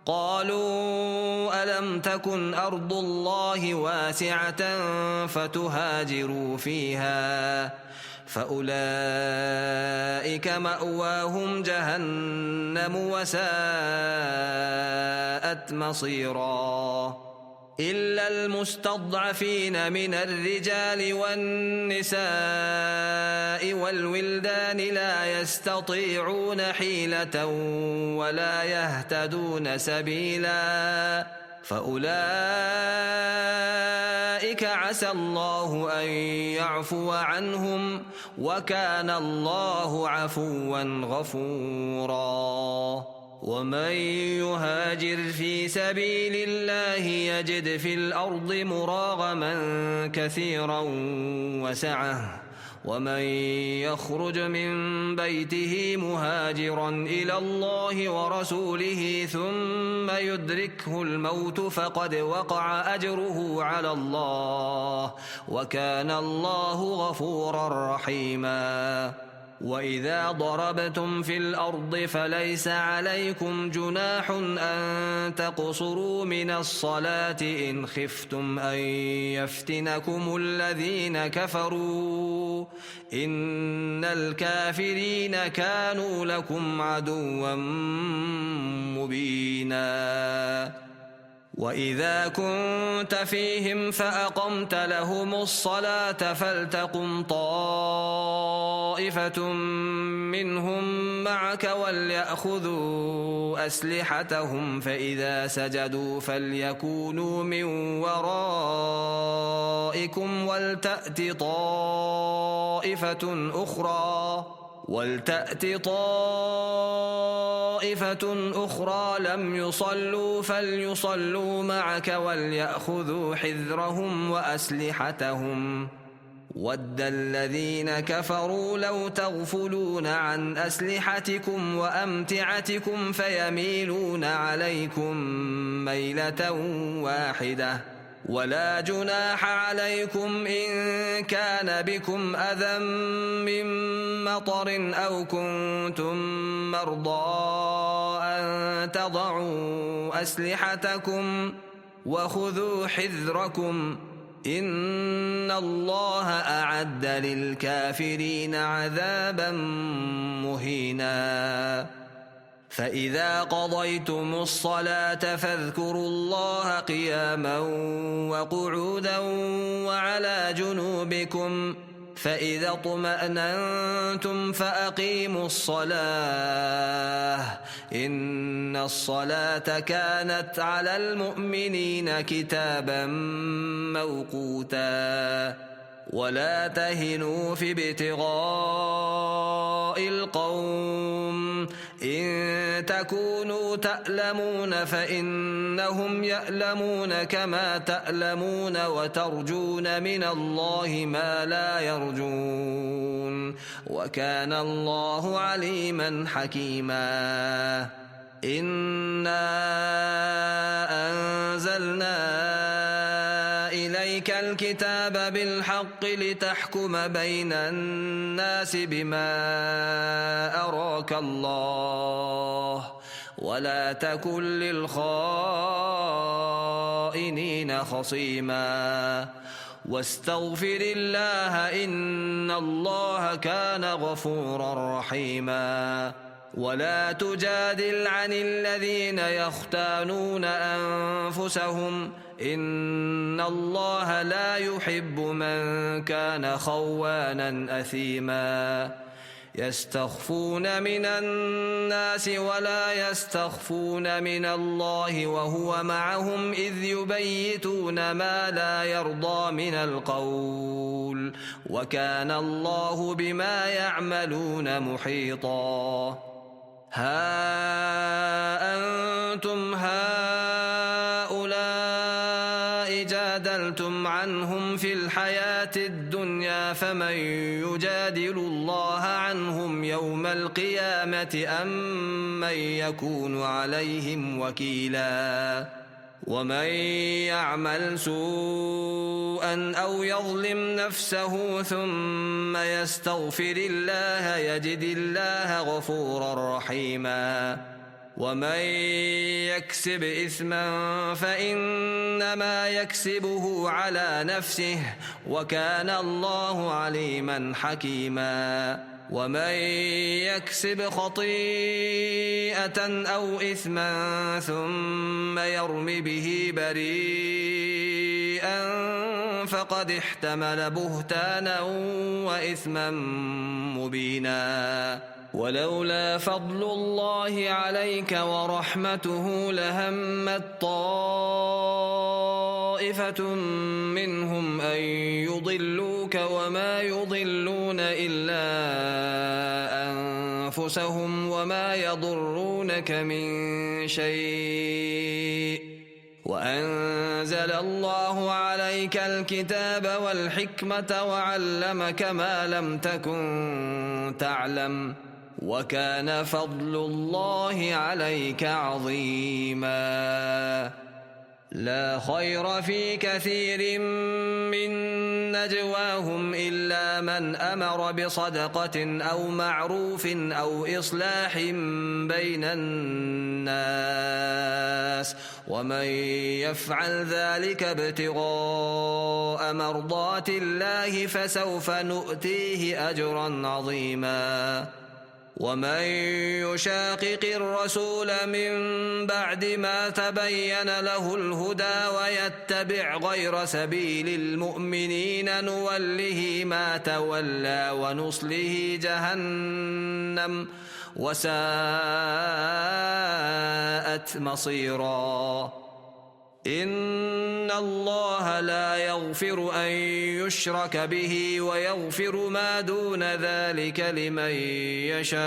قالوا ألم تكن أرض الله واسعة فتهاجروا فيها فأولئك مأواهم جهنم وساءت مصيرا إلا المستضعفين من الرجال والنساء والولدان لا يستطيعون حيلة ولا يهتدون سبيلا فأولئك عسى الله أن يعفو عنهم وكان الله عفوا غفورا ومن يهاجر في سبيل الله يجد في الأرض مراغما كثيرا وسعة ومن يخرج من بيته مهاجرا إلى الله ورسوله ثم يدركه الموت فقد وقع أجره على الله وكان الله غفورا رحيما وإذا ضربتم في الأرض فليس عليكم جناح أن تقصروا من الصلاة إن خفتم أن يفتنكم الذين كفروا إن الكافرين كانوا لكم عدوا مبينا وإذا كنت فيهم فأقمت لهم الصلاة فلتقم طائفة منهم معك وليأخذوا أسلحتهم فإذا سجدوا فليكونوا من ورائكم ولتأت طائفة أخرى لم يصلوا فليصلوا معك وليأخذوا حذرهم وأسلحتهم ود الذين كفروا لو تغفلون عن أسلحتكم وأمتعتكم فيميلون عليكم ميلة واحدة ولا جناح عليكم إن كان بكم أذى من مطر أو كنتم مرضى أن تضعوا أسلحتكم وخذوا حذركم إن الله أعد للكافرين عذابا مهينا فإذا قضيتم الصلاة فاذكروا الله قياما وقعودا وعلى جنوبكم فإذا اطمأننتم فأقيموا الصلاة إن الصلاة كانت على المؤمنين كتابا موقوتا ولا تهنوا في ابتغاء القوم إن تكونوا تألمون فإنهم يألمون كما تألمون وترجون من الله ما لا يرجون وكان الله عليما حكيما إنا أنزلنا إليك الكتاب بالحق لتحكم بين الناس بما أراك الله ولا تكن للخائنين خصيما واستغفر الله إن الله كان غفورا رحيما ولا تجادل عن الذين يختانون أنفسهم إن الله لا يحب من كان خوانا أثيما يستخفون من الناس ولا يستخفون من الله وهو معهم إذ يبيتون ما لا يرضى من القول وكان الله بما يعملون محيطا ها أنتم هؤلاء جادلتم عنهم في الحياة الدنيا فمن يجادل الله عنهم يوم القيامة أم من يكون عليهم وكيلا ومن يعمل سوءا أو يظلم نفسه ثم يستغفر الله يجد الله غفورا رحيما ومن يكسب إثما فإنما يكسبه على نفسه وكان الله عليما حكيما ومن يكسب خطيئة أو إثما ثم يرم به بريئا فقد احتمل بهتانا وإثما مبينا ولولا فضل الله عليك ورحمته لهمت طائفة منهم أن يضلوك وما يضلون إلا أنفسهم وما يضرونك من شيء وأنزل الله عليك الكتاب والحكمة وعلمك ما لم تكن تعلم وكان فضل الله عليك عظيما لا خير في كثير من نجواهم إلا من أمر بصدقة أو معروف أو إصلاح بين الناس ومن يفعل ذلك ابتغاء مرضات الله فسوف نؤتيه أجرا عظيما ومن يشاقق الرسول من بعد ما تبين له الهدى ويتبع غير سبيل المؤمنين نوله ما تولى ونصله جهنم وساءت مصيرا إن الله لا يغفر أن يشرك به ويغفر ما دون ذلك لمن يشاء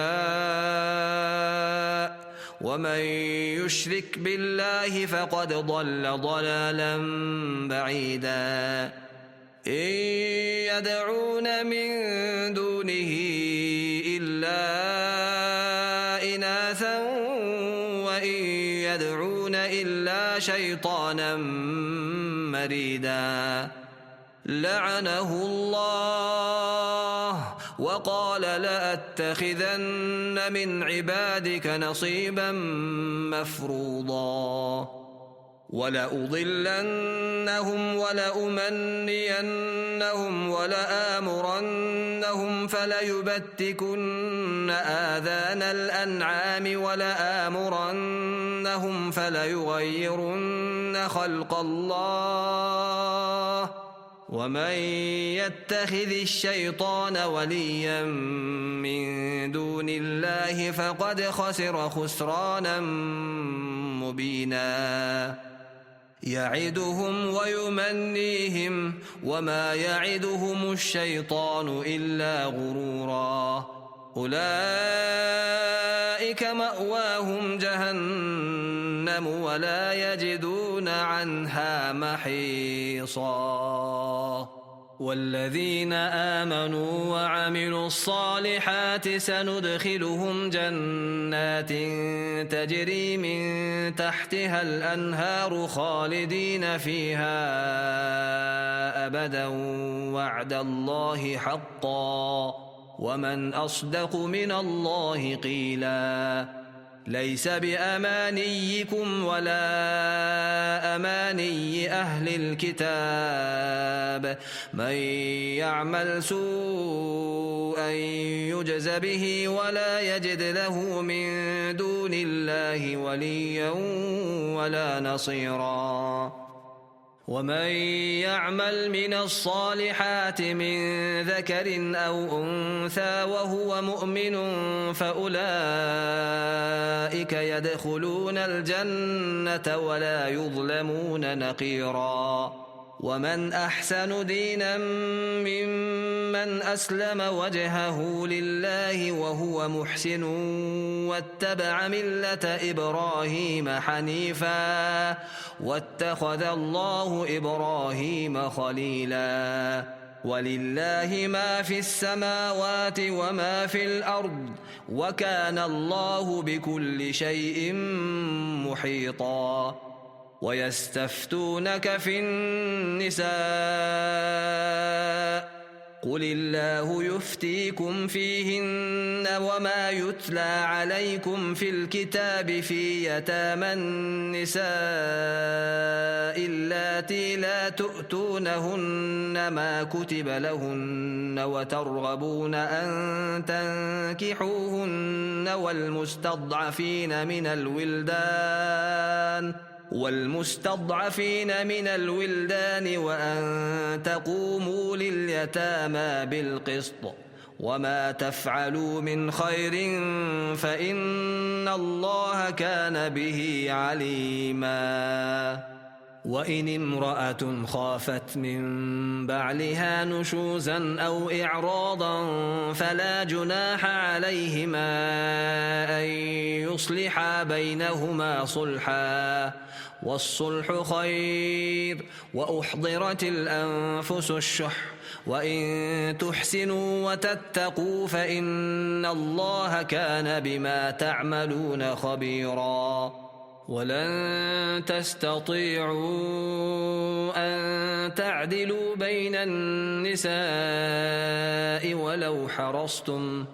ومن يشرك بالله فقد ضل ضلالا بعيدا إن يدعون من دونه إلا إناثا وإن يدعون إلا شيطانا مريدا لعنه الله وقال لأتخذن من عبادك نصيبا مفروضا ولأضلنهم ولأمنينهم ولآمرنهم فليبتكن آذان الأنعام ولآمرنهم فليغيرن خلق الله ومن يتخذ الشيطان وليا من دون الله فقد خسر خسرانا مبينا يعدهم ويمنيهم وما يعدهم الشيطان إلا غرورا أولئك مأواهم جهنم ولا يجدون عنها محيصا والذين آمنوا وعملوا الصالحات سندخلهم جنات تجري من تحتها الأنهار خالدين فيها أبدا وعد الله حقا ومن أصدق من الله قيلا ليس بأمانيكم ولا أماني أهل الكتاب من يعمل سوءا يجز به ولا يجد له من دون الله وليا ولا نصيرا ومن يعمل من الصالحات من ذكر أو أنثى وهو مؤمن فأولئك يدخلون الجنة ولا يظلمون نقيرا ومن أحسن دينا ممن أسلم وجهه لله وهو محسن واتبع ملة إبراهيم حنيفا واتخذ الله إبراهيم خليلا ولله ما في السماوات وما في الأرض وكان الله بكل شيء محيطا ويستفتونك في النساء قل الله يفتيكم فيهن وما يتلى عليكم في الكتاب في يتامى النساء اللاتي لا تؤتونهن ما كتب لهن وترغبون أن تنكحوهن والمستضعفين من الولدان وأن تقوموا لليتامى بالقسط وما تفعلوا من خير فإن الله كان به عليما وإن امرأة خافت من بعلها نشوزا أو إعراضا فلا جناح عليهما أن يصلحا بينهما صلحا والصلح خير وأحضرت الأنفس الشح وإن تحسنوا وتتقوا فإن الله كان بما تعملون خبيرا ولن تستطيعوا أن تعدلوا بين النساء ولو حرصتم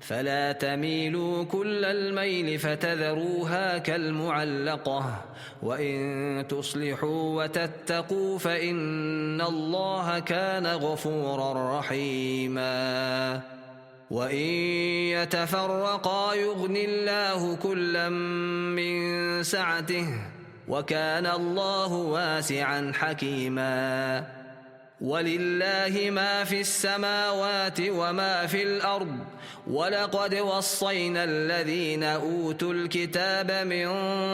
فلا تميلوا كل الميل فتذروها كالمعلقة وإن تصلحوا وتتقوا فإن الله كان غفورا رحيما وإن يتفرقا يغن الله كلا من سعته وكان الله واسعا حكيما ولله ما في السماوات وما في الأرض ولقد وصينا الذين أوتوا الكتاب من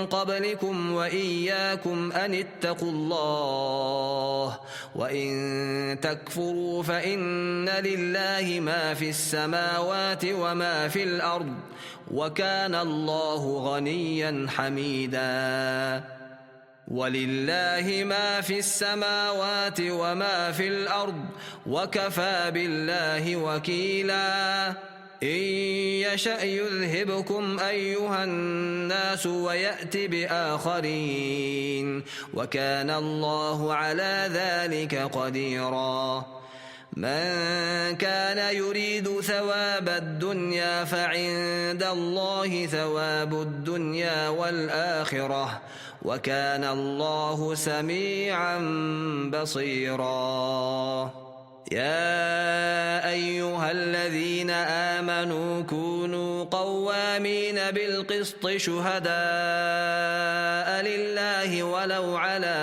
قبلكم وإياكم أن اتقوا الله وإن تكفروا فإن لله ما في السماوات وما في الأرض وكان الله غنيا حميدا ولله ما في السماوات وما في الأرض وكفى بالله وكيلا إن يشأ يذهبكم أيها الناس ويأت بآخرين وكان الله على ذلك قديرا من كان يريد ثواب الدنيا فعند الله ثواب الدنيا والآخرة وكان الله سميعا بصيرا يا أيها الذين آمنوا كونوا قوامين بالقسط شهداء لله ولو على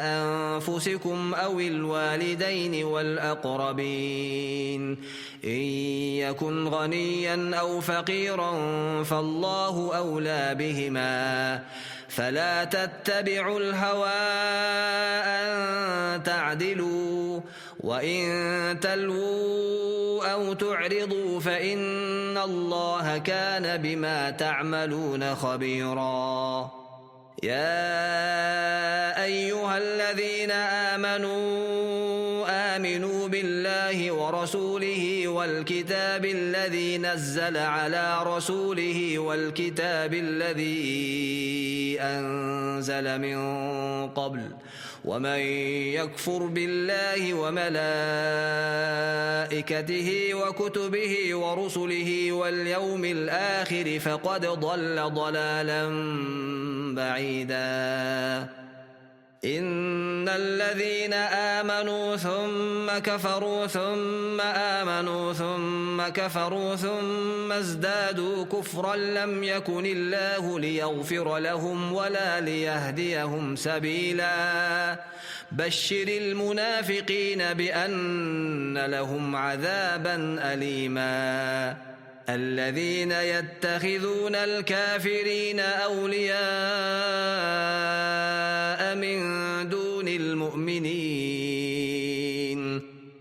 أنفسكم أو الوالدين والأقربين إن يكن غنيا أو فقيرا فالله أولى بهما فلا تتبعوا الهوى أن تعدلوا وإن تلووا أو تعرضوا فإن الله كان بما تعملون خبيرا يا أيها الذين آمنوا بالله ورسوله والكتاب الذي نزل على رسوله والكتاب الذي أنزل من قبل ومن يكفر بالله وملائكته وكتبه ورسله واليوم الآخر فقد ضل ضلالا بعيدا إن الذين آمنوا ثم كفروا ثم آمنوا ثم كفروا ثم ازدادوا كفرا لم يكن الله ليغفر لهم ولا ليهديهم سبيلا بشر المنافقين بأن لهم عذابا أليما الذين يتخذون الكافرين أولياء من دون المؤمنين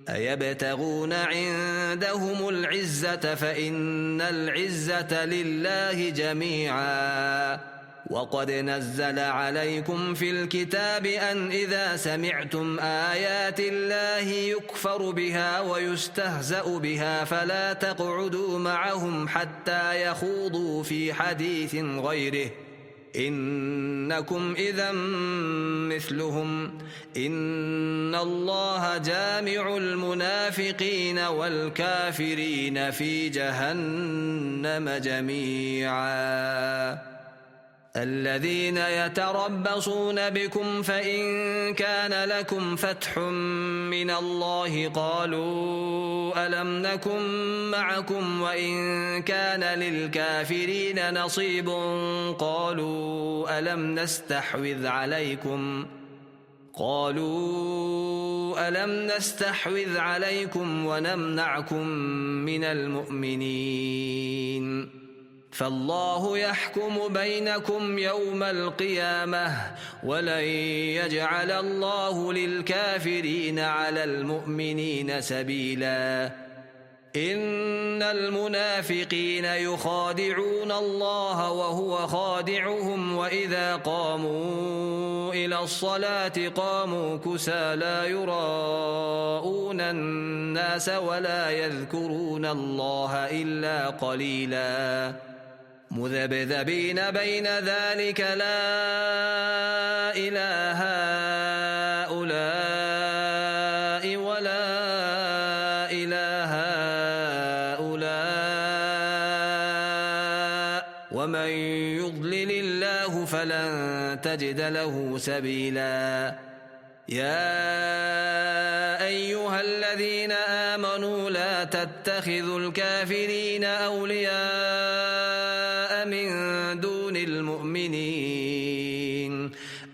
أيبتغون عندهم العزة فإن العزة لله جميعا وقد نزل عليكم في الكتاب أن إذا سمعتم آيات الله يكفر بها ويستهزأ بها فلا تقعدوا معهم حتى يخوضوا في حديث غيره إنكم إذا مثلهم إن الله جامع المنافقين والكافرين في جهنم جميعا الذين يتربصون بكم فإن كان لكم فتح من الله قالوا ألم نكن معكم وإن كان للكافرين نصيب قالوا ألم نستحوذ عليكم ونمنعكم من المؤمنين فالله يحكم بينكم يوم القيامة ولن يجعل الله للكافرين على المؤمنين سبيلا إن المنافقين يخادعون الله وهو خادعهم وإذا قاموا إلى الصلاة قاموا كسى لا يراءون الناس ولا يذكرون الله إلا قليلا مذبذبين بين ذلك لا إله هؤلاء ولا إله هؤلاء ومن يضلل الله فلن تجد له سبيلا يا أيها الذين آمنوا لا تتخذوا الكافرين أولياء من دون المؤمنين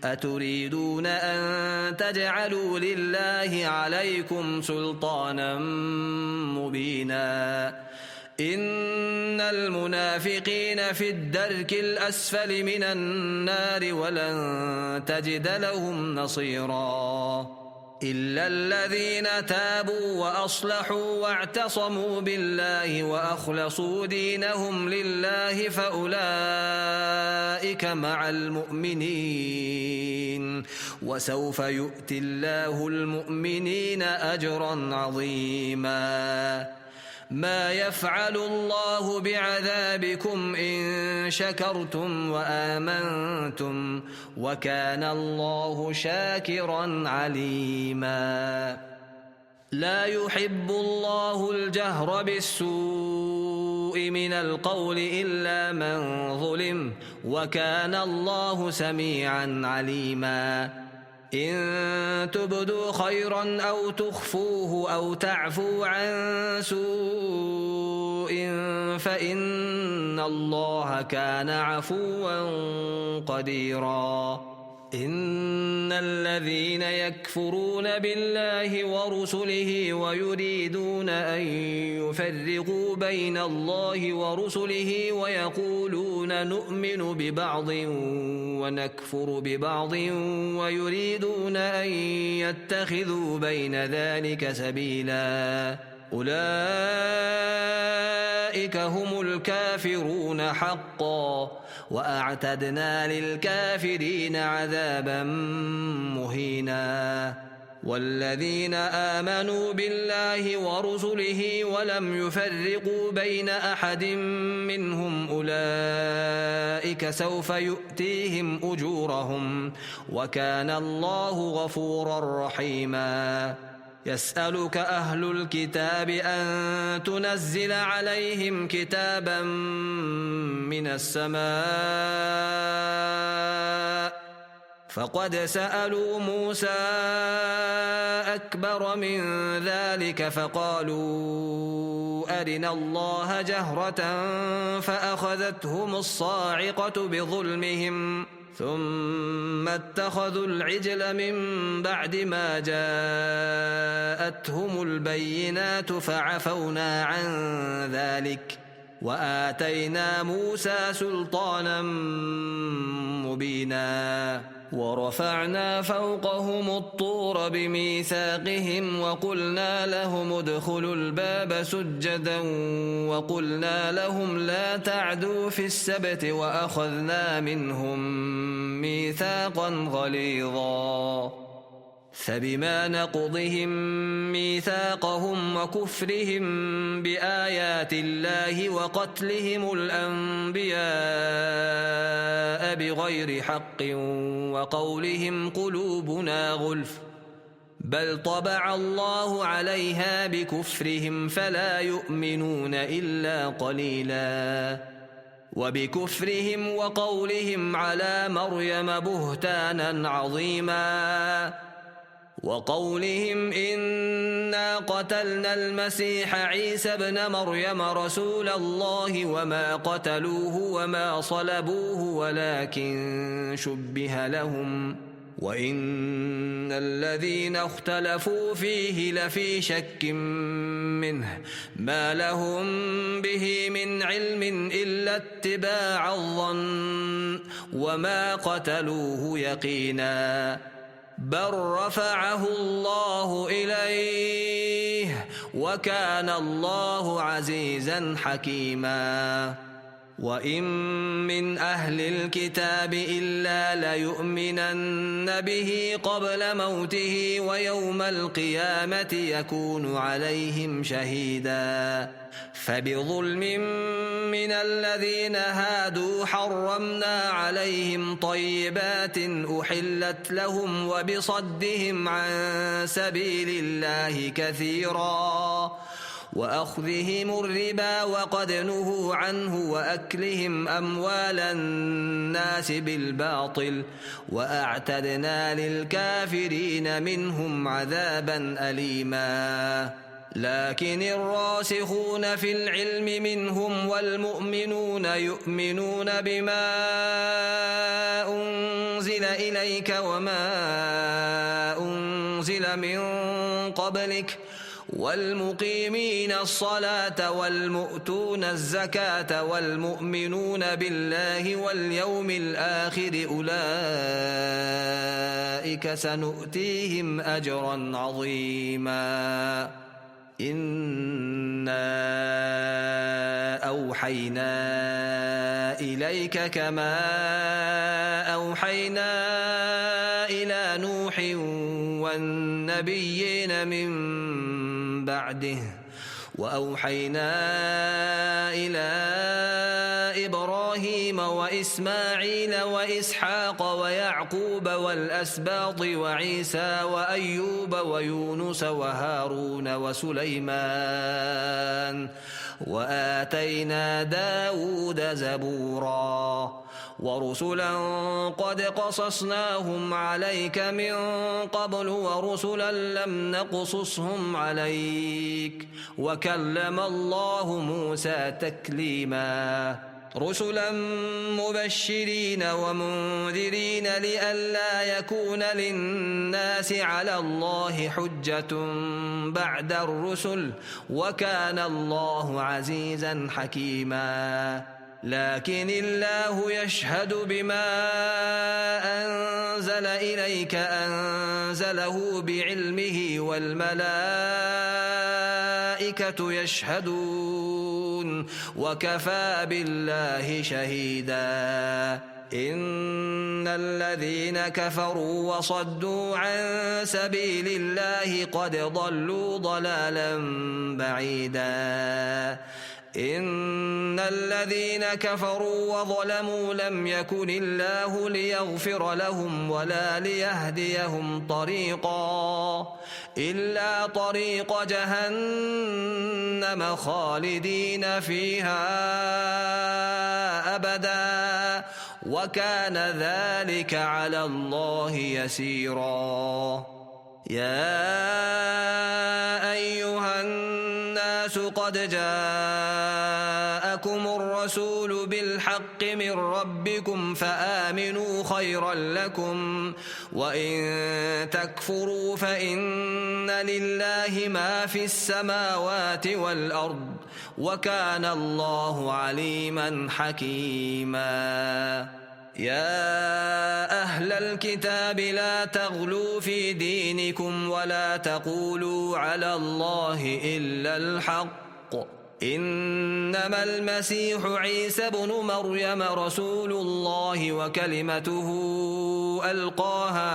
أتريدون أن تجعلوا لله عليكم سلطانا مبينا إن المنافقين في الدرك الأسفل من النار ولن تجد لهم نصيرا إلا الذين تابوا وأصلحوا واعتصموا بالله وأخلصوا دينهم لله فأولئك مع المؤمنين وسوف يؤتي الله المؤمنين أجرا عظيما ما يفعل الله بعذابكم إن شكرتم وآمنتم وكان الله شاكرا عليما لا يحب الله الجهر بالسوء من القول إلا من ظلم وكان الله سميعا عليما إن تبدوا خيرا أو تخفوه أو تعفوا عن سوء فإن الله كان عفوا قديرا إن الذين يكفرون بالله ورسله ويريدون أن يفرقوا بين الله ورسله ويقولون نؤمن ببعض ونكفر ببعض ويريدون أن يتخذوا بين ذلك سبيلا أولئك هم الكافرون حقا وأعتدنا للكافرين عذابا مهينا والذين آمنوا بالله ورسله ولم يفرقوا بين أحد منهم أولئك سوف يؤتيهم أجورهم وكان الله غفورا رحيما يسألك أهل الكتاب أن تنزل عليهم كتابا من السماء فقد سألوا موسى أكبر من ذلك فقالوا أرنا الله جهرة فأخذتهم الصاعقة بظلمهم ثم اتخذوا العجل من بعد ما جاءتهم البينات فعفونا عن ذلك وآتينا موسى سلطانا مبينا ورفعنا فوقهم الطور بميثاقهم وقلنا لهم ادخلوا الباب سجدا وقلنا لهم لا تعدوا في السبت وأخذنا منهم ميثاقا غليظا فبما نقضهم ميثاقهم وكفرهم بآيات الله وقتلهم الأنبياء بغير حق وقولهم قلوبنا غلف بل طبع الله عليها بكفرهم فلا يؤمنون إلا قليلا وبكفرهم وقولهم على مريم بهتانا عظيما وقولهم إنا قتلنا المسيح عيسى ابن مريم رسول الله وما قتلوه وما صلبوه ولكن شبه لهم وإن الذين اختلفوا فيه لفي شك منه ما لهم به من علم إلا اتباع الظن وما قتلوه يقينا بل رفعه الله إليه وكان الله عزيزا حكيما وإن من أهل الكتاب إلا ليؤمنن به قبل موته ويوم القيامة يكون عليهم شهيدا فبظلم من الذين هادوا حرمنا عليهم طيبات أحلت لهم وبصدهم عن سبيل الله كثيرا وأخذهم الربا وقد نهوا عنه وأكلهم أموال الناس بالباطل وأعتدنا للكافرين منهم عذابا أليما لكن الراسخون في العلم منهم والمؤمنون يؤمنون بما أنزل إليك وما أنزل من قبلك والمقيمين الصلاة والمؤتون الزكاة والمؤمنون بالله واليوم الآخر أولئك سنؤتيهم أجرا عظيما إنا أوحينا إليك كما أوحينا إلى نوح والنبيين من بعده وأوحينا إلى إبراهيم وإسماعيل وإسحاق ويعقوب والأسباط وعيسى وأيوب ويونس وهارون وسليمان وآتينا داود زبورا ورسلا قد قصصناهم عليك من قبل ورسلا لم نقصصهم عليك وكلم الله موسى تكليما رسلا مبشرين ومنذرين لئلا يكون للناس على الله حجة بعد الرسل وكان الله عزيزا حكيما لكن الله يشهد بما أنزل إليك أنزله بعلمه والملائكة يشهدون وكفى بالله شهيدا إن الذين كفروا وصدوا عن سبيل الله قد ضلوا ضلالا بعيدا إن الذين كفروا وظلموا لم يكن الله ليغفر لهم ولا ليهديهم طريقا إلا طريق جهنم خالدين فيها أبدا وكان ذلك على الله يسيرا. يا أيها الناس قد جاءكم الرسول بالحق من ربكم فآمنوا خيرا لكم، وإن تكفروا فإن لله ما في السماوات والأرض، وكان الله عليما حكيما. يا أهل الكتاب لا تغلوا في دينكم ولا تقولوا على الله إلا الحق، إنما المسيح عيسى بن مريم رسول الله وكلمته ألقاها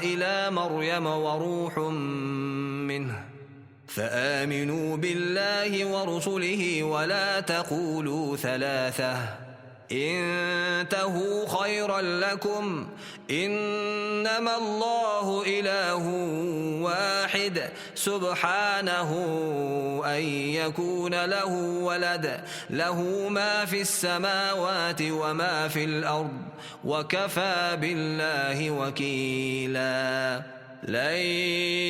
إلى مريم وروح منه، فآمنوا بالله ورسله ولا تقولوا ثلاثة، انتهوا خيرا لكم، إنما الله إله واحد سبحانه أن يكون له ولد، له ما في السماوات وما في الأرض، وكفى بالله وكيلا. لن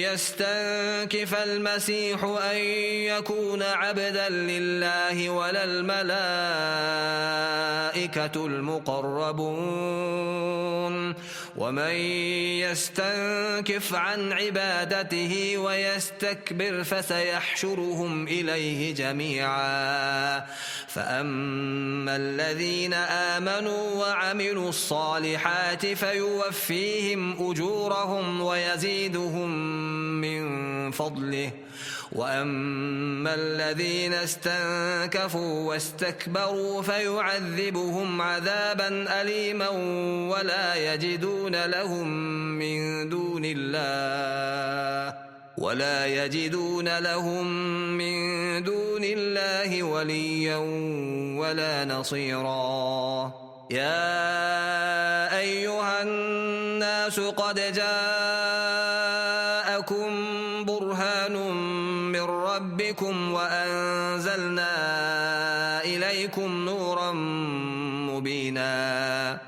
يستنكف المسيح أن يكون عبدا لله ولا الملائكة المقربون، ومن يستنكف عن عبادته ويستكبر فسيحشرهم إليه جميعا. فأما الذين آمنوا وعملوا الصالحات فيوفيهم أجورهم ويزيدهم من فضله، وأما الذين استنكفوا واستكبروا فيعذبهم عذابا أليما ولا يجدون لهم من دون الله وليا ولا نصيرا. يا أيها الناس قد جاءكم برهان من ربكم وأنزلنا إليكم نورا مبينا.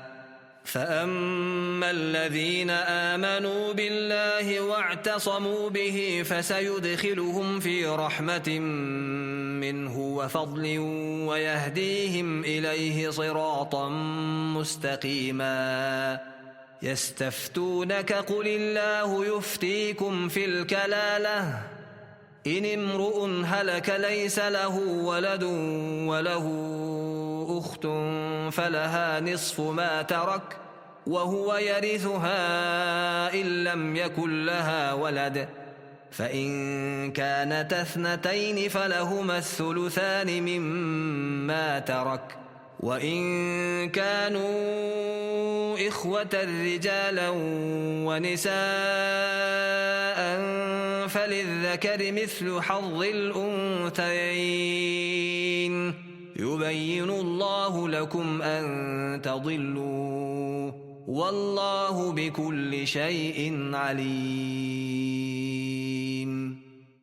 فأما الذين آمنوا بالله واعتصموا به فسيدخلهم في رحمة منه وفضل ويهديهم إليه صراطا مستقيما. يستفتونك قل الله يفتيكم في الكلالة، إن امرؤ هلك ليس له ولد وله أخت فلها نصف ما ترك وهو يرثها إن لم يكن لها ولد، فإن كانت اثنتين فلهما الثلثان مما ترك، وإن كانوا إخوة رجالا ونساء فللذكر مثل حظ الأنثيين، يبين الله لكم أن تضلوا، والله بكل شيء عليم.